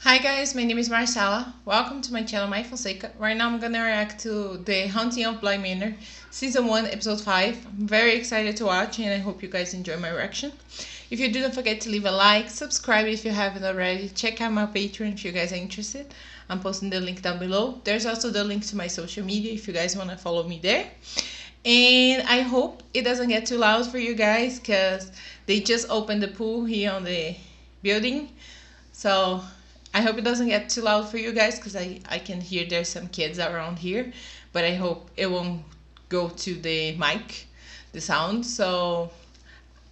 Hi guys, my name is Marcella. Welcome to my channel, My Fonseca. Right now I'm gonna react to The Haunting of Bly Manor, Season 1, Episode 5. I'm very excited to watch and I hope you guys enjoy my reaction. If you do, don't forget to leave a like, subscribe if you haven't already, check out my Patreon if you guys are interested. I'm posting the link down below. There's also the link to my social media if you guys want to follow me there. And I hope it doesn't get too loud for you guys because they just opened the pool here on the building. So I hope it doesn't get too loud for you guys because I can hear there's some kids around here, but I hope it won't go to the mic, the sound. So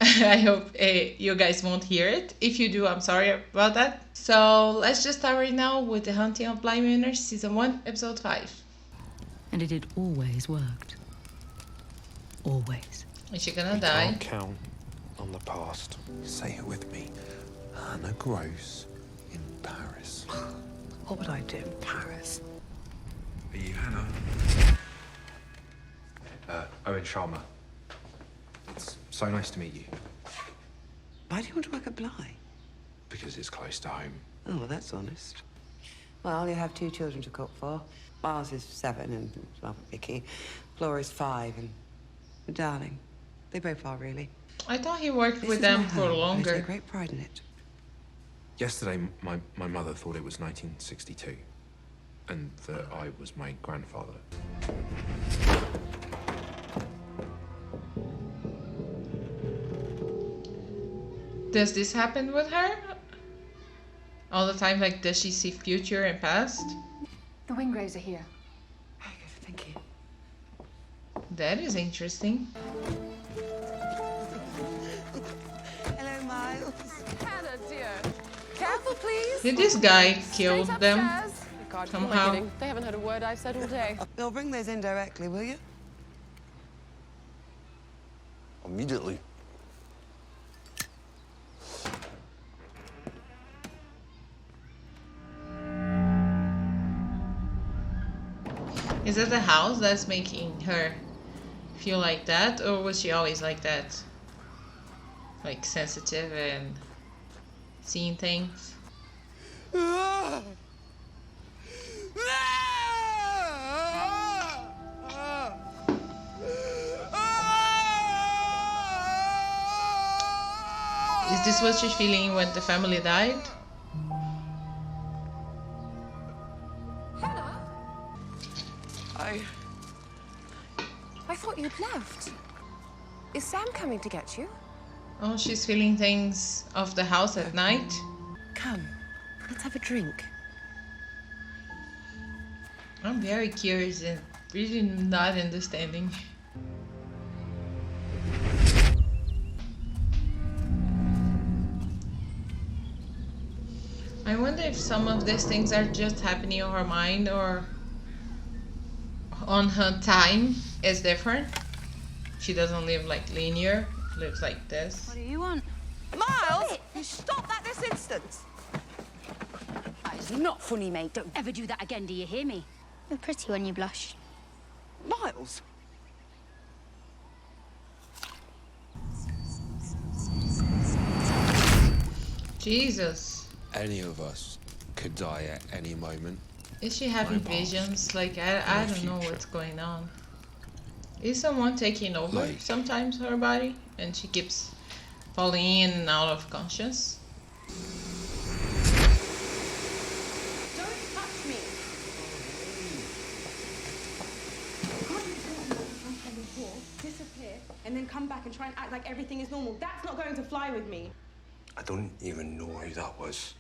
I hope you guys won't hear it. If you do, I'm sorry about that. So let's just start right now with The Haunting of Bly Manor, Season 1, Episode 5. And it had always worked. Always. Is she gonna die? Can't count on the past. Say it with me. Hannah Gross in Paris. What would I do in Paris? Are you Hannah? Owen Sharma. It's so nice to meet you. Why do you want to work at Bly? Because it's close to home. Oh, well, that's honest. Well, you have 2 children to cook for. Miles is 7 and, well, Vicky. Flora's 5 and darling. They both are, really. I thought he worked This with is them my for home. I longer. take great pride in it. Yesterday, my mother thought it was 1962 and that I was my grandfather. Does this happen with her? All the time, like, does she see future and past? The Wingrows are here. Very good, thank you. That is interesting. Hello, Miles. Hannah, dear. Careful, please. Did this guy kill Straight them? upstairs. God, who am I Somehow. kidding? They haven't heard a word I've said all day. You'll bring those in directly, will you? Immediately. Is it the house that's making her feel like that, or was she always like that? Like sensitive and seeing things? Is this what she's feeling when the family died? Hannah? I thought you'd left. Is Sam coming to get you? Oh, she's feeling things of the house at night? Come, let's have a drink. I'm very curious and really not understanding. I wonder if some of these things are just happening on her mind or on her time is different. She doesn't live like linear, lives like this. What do you want? Miles! You stop that this instant! That is not funny, mate. Don't ever do that again, do you hear me? You're pretty when you blush. Miles! Jesus. Any of us could die at any moment. Is she having My past. visions? Like, I don't know future. what's going on. Is someone taking over Like- sometimes her body and she keeps falling in and out of conscious? Don't touch me. Disappear and then come back and try and act like everything is normal. That's not going to fly with me. I don't even know who that was.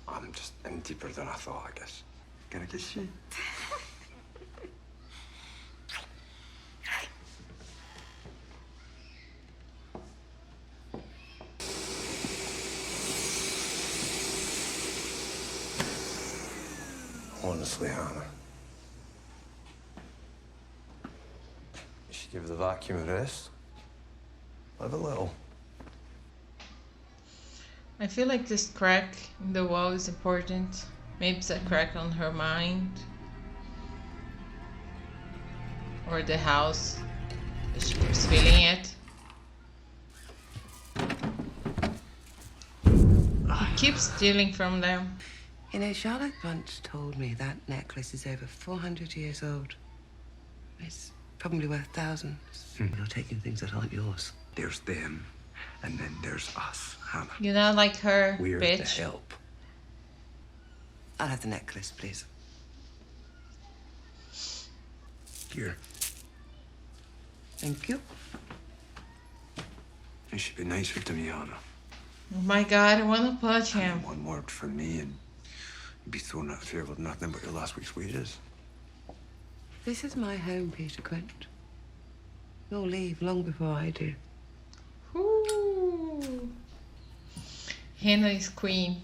I'm just in deeper than I thought, I guess. Can I kiss you? Honestly, Hannah, you should give the vacuum a rest. Live a little. I feel like this crack in the wall is important. Maybe it's a crack on her mind. Or the house. She keeps feeling it. keeps stealing from them. You know, Charlotte once told me that necklace is over 400 years old. It's probably worth thousands. You're taking things that aren't yours. There's them, and then there's us, Hannah. You're not like her, We're bitch. the help. I'll have the necklace, please. Here. Thank you. You should be nicer to me, Hannah. Oh my god, I want to punch him. One word from me and you'd be thrown out of here with nothing but your last week's wages. This is my home, Peter Quint. You'll leave long before I do. Ooh. Hannah is queen.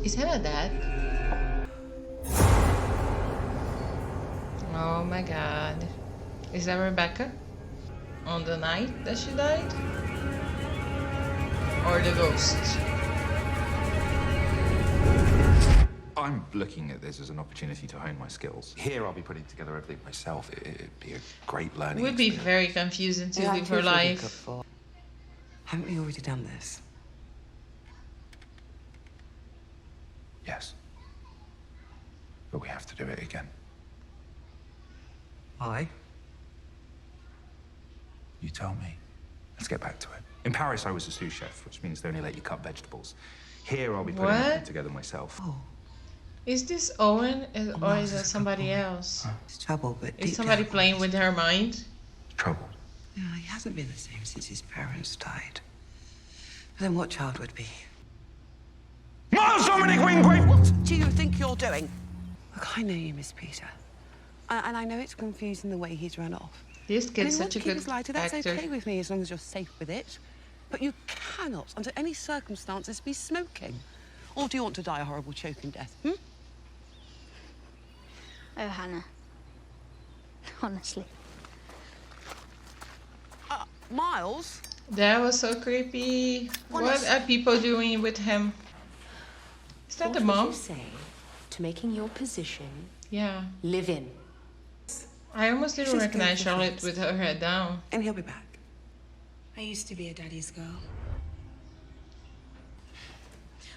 Is Hannah dead? Oh my god. Is that Rebecca? On the night that she died? Or the ghost? I'm looking at this as an opportunity to hone my skills. Here, I'll be putting together everything myself. It'd be a great learning It would be experience. very confusing to live her I've life. Haven't we already done this? Yes. But we have to do it again. Why? You tell me. Let's get back to it. In Paris, I was a sous chef, which means they only let you cut vegetables. Here, I'll be putting What? everything together myself. Oh, Is this Owen or is it somebody else? it's trouble, but Is deep somebody down- playing with her mind? Trouble. No, he hasn't been the same since his parents died. But then what child would be? Miles Dominic Wingrave! What do you think you're doing? Look, I know you, Miss Peter. And I know it's confusing the way he's run off. This kid's want such a to keep good his lighter, that's actor. okay with me as long as you're safe with it. But you cannot, under any circumstances, be smoking. Or do you want to die a horrible choking death? Oh, Hannah. Honestly. Miles? That was so creepy. What are people doing with him? Is that the What would mom? you say to making your position Yeah. live in? I almost didn't She's recognize good for Charlotte kids. with her head down. And he'll be back. I used to be a daddy's girl.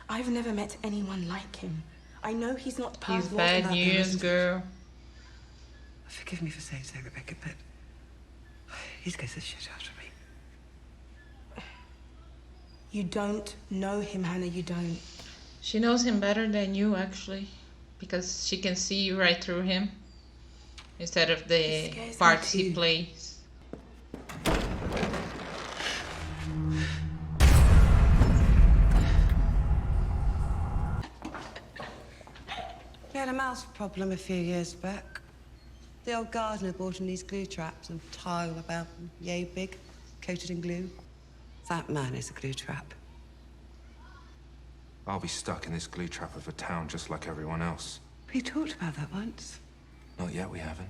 I've never met anyone like him. I know he's not He's perfect. bad about him, news, isn't he? girl. Forgive me for saying so, Rebecca, but he scares the shit out of me. You don't know him, Hannah, you don't. She knows him better than you, actually. Because she can see right through him. Instead of the He scares me parts he too. plays. We had a mouse problem a few years back. The old gardener bought him these glue traps and tile about yay big, coated in glue. That man is a glue trap. I'll be stuck in this glue trap of a town just like everyone else. We talked about that once. Not yet, we haven't.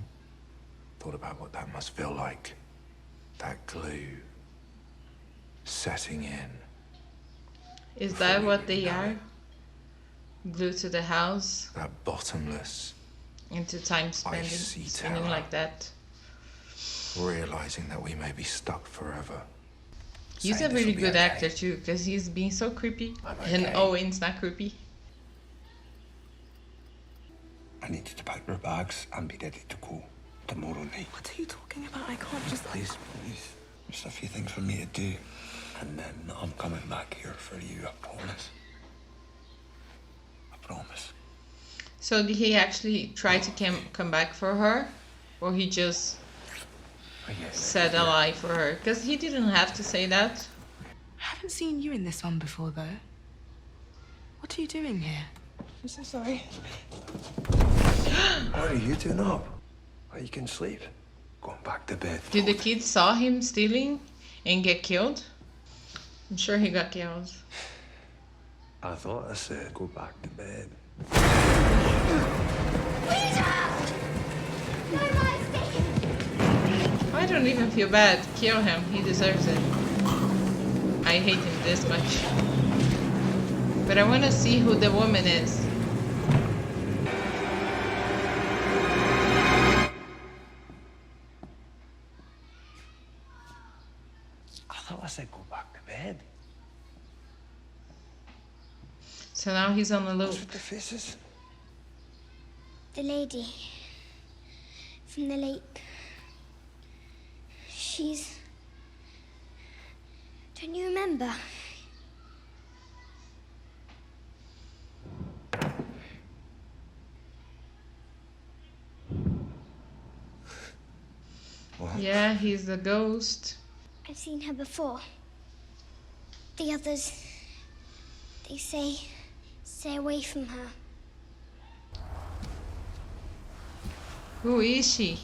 Thought about what that must feel like. That glue setting in. Is that what they are? Glued to the house? That bottomless, Into time spending, Icy spending terror. like that. realizing that we may be stuck forever. He's a Saying really this'll be good okay. actor too, because he's being so creepy. I'm And okay. Owen's not creepy. I need you to pack your bags and be ready to go tomorrow night. What are you talking about? I can't just... Please, please. Just a few things for me to do. And then I'm coming back here for you, I promise. I promise. So did he actually try to come back for her? Or he just said a lie for her? Because he didn't have to say that. I haven't seen you in this one before, though. What are you doing here? I'm so sorry. What are you doing up? Well, you can sleep. Going back to bed. Did the kids saw him stealing and get killed? I'm sure he got killed. I thought I said go back to bed. I don't even feel bad. Kill him. He deserves it. I hate him this much. But I want to see who the woman is. I thought I said go back So now he's on the loop. What's with the faces? The lady from the lake. She's... Don't you remember? What? Yeah, he's the ghost. I've seen her before. The others, they say, stay away from her. Who is she?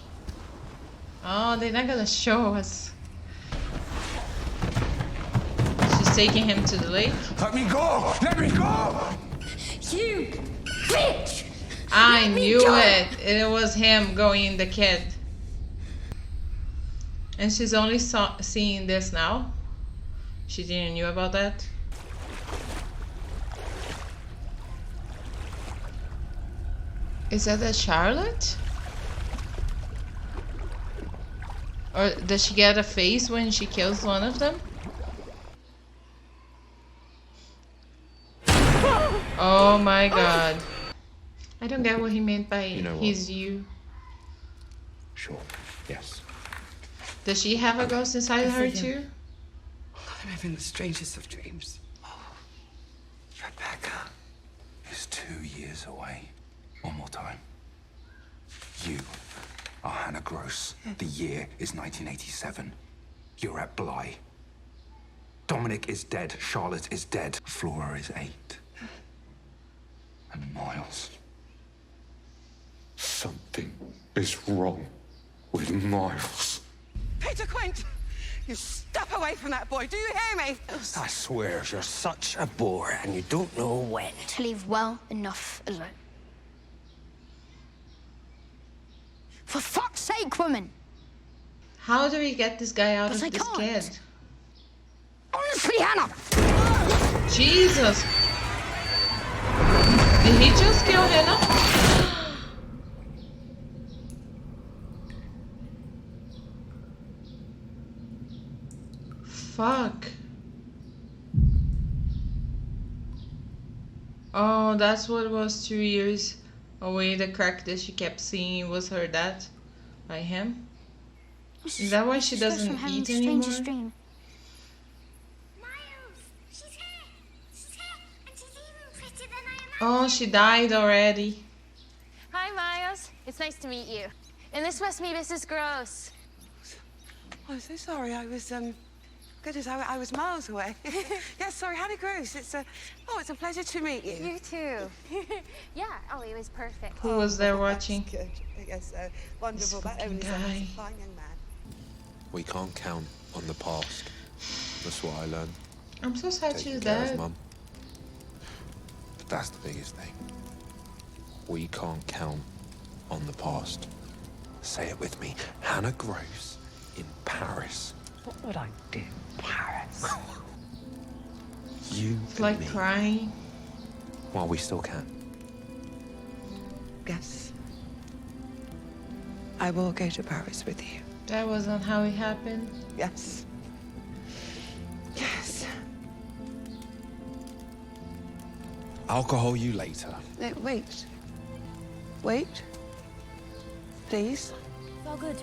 Oh, they're not gonna show us. She's taking him to the lake. Let me go! Let me go! You bitch! I knew it. It was him going the kid. And she's only seeing this now. She didn't knew about that. Is that a Charlotte? Or does she get a face when she kills one of them? Oh my god. I don't get what he meant by he's you. Sure, yes. Does she have a ghost inside her too? I'm having the strangest of dreams. Rebecca is 2 years away. One more time. You are Hannah Gross. The year is 1987. You're at Bly. Dominic is dead. Charlotte is dead. Flora is 8. And Miles. Something is wrong with Miles. Peter Quint! You step away from that boy, do you hear me? I swear, you're such a bore and you don't know when. To leave well enough alone. For fuck's sake, woman! How do we get this guy out But of I this can't. kid? Honestly, Hannah! Jesus! Did he just kill Hannah? Fuck. Oh, that's what was 2 years away. The crack that she kept seeing was her dad by him. Is that why she doesn't eat anymore? Dream. Oh, she died already. Hi, Miles. It's nice to meet you. And this must be Mrs. Gross. I'm so sorry, I was, goodness, I was miles away. Yes, sorry, Hannah Gross. It's a pleasure to meet you. You too. Yeah, oh, it was perfect. Who was there watching? Good. Yes, wonderful. This That only fucking sounds guy. a fine young man. We can't count on the past. That's what I learned. I'm so sad Taking she's care of dead. Mum. But that's the biggest thing. We can't count on the past. Say it with me. Hannah Gross in Paris. What would I do in Paris? You It's and like me. crying. While we still can. Yes. I will go to Paris with you. That wasn't how it happened. Yes. Yes. I'll call you later. No, wait. Wait. Please. It's all good.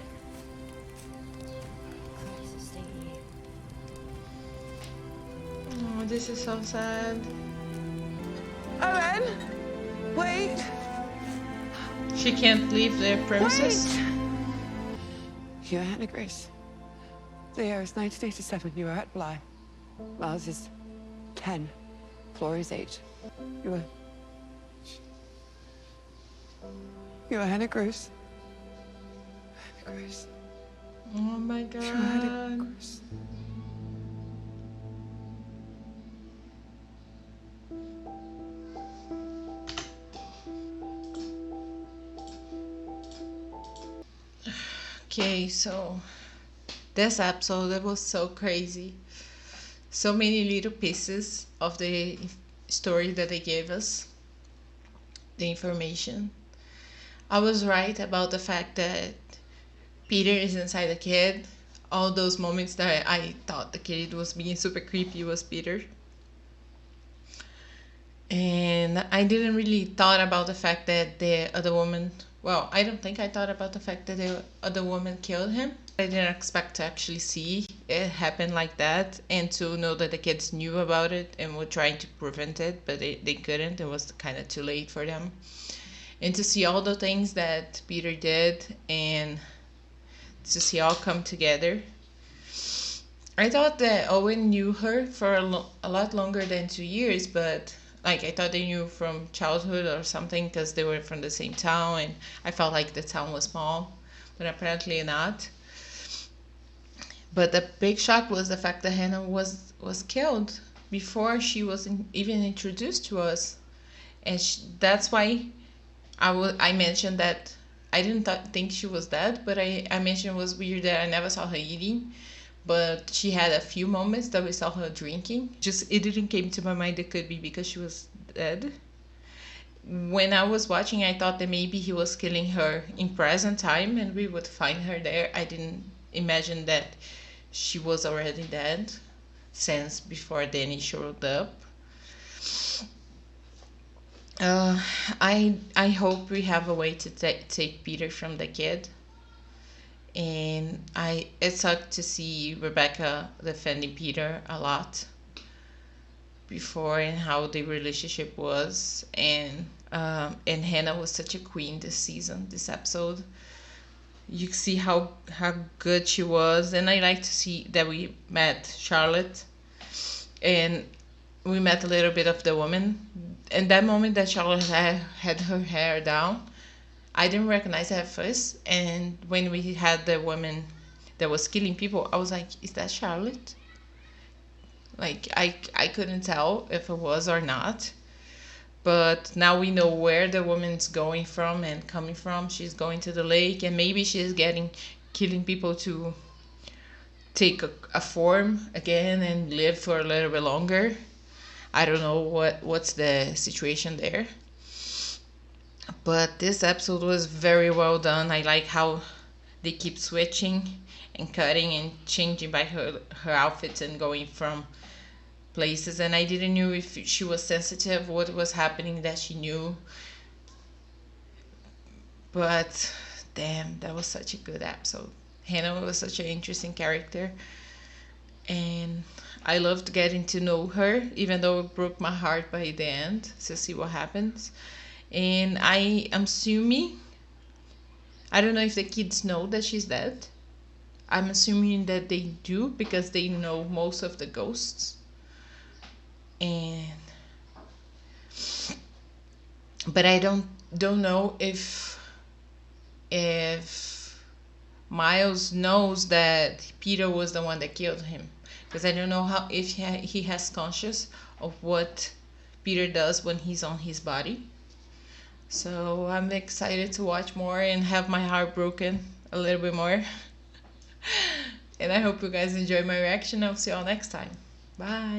Oh, this is so sad. Owen! Wait! She can't leave their premises. You're Hannah Grace. The year is 1987. You were at Bly. Miles is 10. Flora is 8. You were Hannah Grace. Hannah Grace. Oh my You were Hannah god. Grace. Okay, so this episode, it was so crazy. So many little pieces of the story that they gave us, the information. I was right about the fact that Peter is inside the kid. All those moments that I thought the kid was being super creepy was Peter. And I didn't really thought about the fact that the other woman, well, I don't think I thought about the fact that the other woman killed him. I didn't expect to actually see it happen like that, and to know that the kids knew about it and were trying to prevent it, but they couldn't. It was kind of too late for them. And to see all the things that Peter did and to see all come together. I thought that Owen knew her for a lot longer than 2 years, but like I thought they knew from childhood or something because they were from the same town, and I felt like the town was small, but apparently not. But the big shock was the fact that Hannah was killed before she was even introduced to us, and that's why I mentioned that I didn't think she was dead, but I mentioned it was weird that I never saw her eating, but she had a few moments that we saw her drinking. Just it didn't came to my mind it could be because she was dead. When I was watching, I thought that maybe he was killing her in present time and we would find her there. I didn't imagine that she was already dead since before Danny showed up. I hope we have a way to take Peter from the kid. And it sucked to see Rebecca defending Peter a lot before and how the relationship was, and Hannah was such a queen this season, this episode. You see how good she was, and I like to see that we met Charlotte, and we met a little bit of the woman. And that moment that Charlotte had her hair down, I didn't recognize her at first, and when we had the woman that was killing people, I was like, is that Charlotte? Like, I couldn't tell if it was or not. But now we know where the woman's going from and coming from. She's going to the lake, and maybe she's killing people to take a form again and live for a little bit longer. I don't know what's the situation there. But this episode was very well done. I like how they keep switching and cutting and changing by her outfits and going from places. And I didn't know if she was sensitive, what was happening that she knew. But damn, that was such a good episode. Hannah was such an interesting character. And I loved getting to know her, even though it broke my heart by the end, to see what happens. And I am assuming, I don't know if the kids know that she's dead. I'm assuming that they do because they know most of the ghosts. But I don't know if Miles knows that Peter was the one that killed him, because I don't know if he has conscious of what Peter does when he's on his body. So I'm excited to watch more and have my heart broken a little bit more. And I hope you guys enjoy my reaction. I'll see you all next time. Bye.